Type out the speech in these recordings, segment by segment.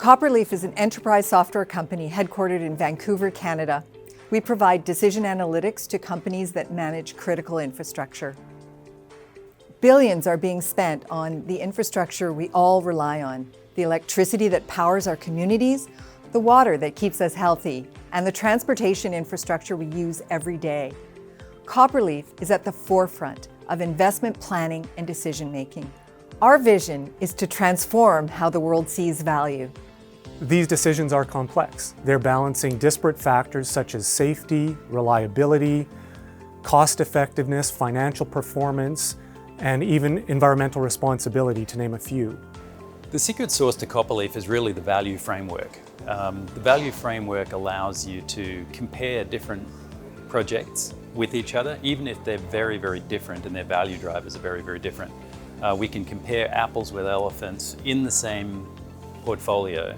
Copperleaf is an enterprise software company headquartered in Vancouver, Canada. We provide decision analytics to companies that manage critical infrastructure. Billions are being spent on the infrastructure we all rely on, the electricity that powers our communities, the water that keeps us healthy, and the transportation infrastructure we use every day. Copperleaf is at the forefront of investment planning and decision-making. Our vision is to transform how the world sees value. These decisions are complex. They're balancing disparate factors such as safety, reliability, cost effectiveness, financial performance, and even environmental responsibility, to name a few. The secret sauce to Copperleaf is really the value framework. The value framework allows you to compare different projects with each other, even if they're very, very different and their value drivers are very, very different. We can compare apples with elephants in the same portfolio.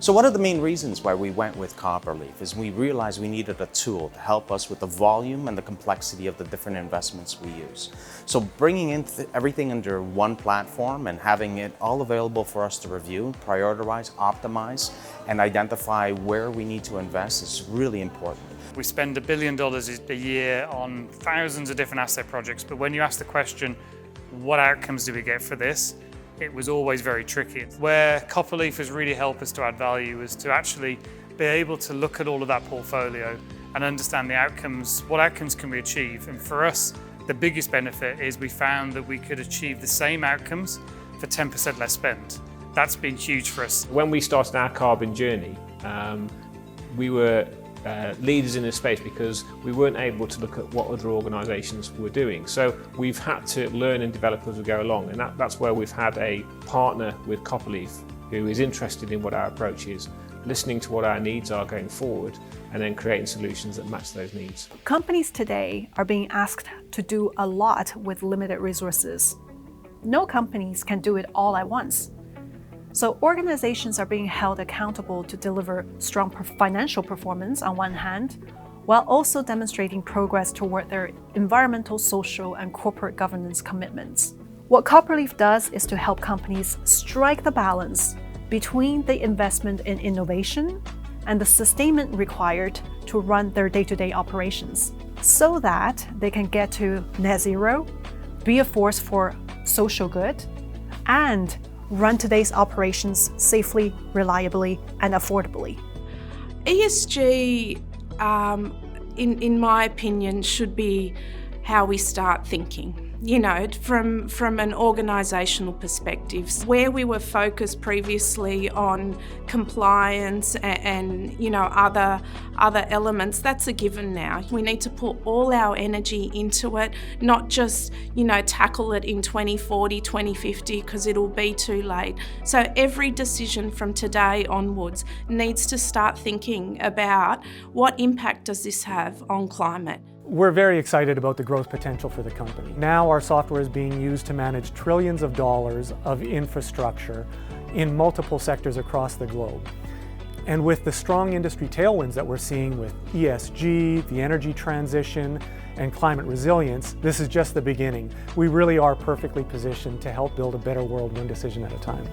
So one of the main reasons why we went with Copperleaf is we realized we needed a tool to help us with the volume and the complexity of the different investments we use. So bringing in everything under one platform and having it all available for us to review, prioritize, optimize, and identify where we need to invest is really important. We spend $1 billion a year on thousands of different asset projects, but when you ask the question, what outcomes do we get for this? It was always very tricky. Where Copperleaf has really helped us to add value is to actually be able to look at all of that portfolio and understand the outcomes, what outcomes can we achieve? And for us, the biggest benefit is we found that we could achieve the same outcomes for 10% less spend. That's been huge for us. When we started our carbon journey, we were leaders in this space because we weren't able to look at what other organisations were doing. So we've had to learn and develop as we go along, and that's where we've had a partner with Copperleaf who is interested in what our approach is, listening to what our needs are going forward, and then creating solutions that match those needs. Companies today are being asked to do a lot with limited resources. No companies can do it all at once. So organizations are being held accountable to deliver strong financial performance on one hand, while also demonstrating progress toward their environmental, social, and corporate governance commitments. What Copperleaf does is to help companies strike the balance between the investment in innovation and the sustainment required to run their day-to-day operations, so that they can get to net zero, be a force for social good, and run today's operations safely, reliably, and affordably. ESG, in my opinion, should be how we start thinking. You know, from an organisational perspective, where we were focused previously on compliance and you know other elements, that's a given now. We need to put all our energy into it, not just tackle it in 2040, 2050, because it'll be too late. So every decision from today onwards needs to start thinking about what impact does this have on climate. We're very excited about the growth potential for the company. Now our software is being used to manage trillions of dollars of infrastructure in multiple sectors across the globe. And with the strong industry tailwinds that we're seeing with ESG, the energy transition, and climate resilience, this is just the beginning. We really are perfectly positioned to help build a better world one decision at a time.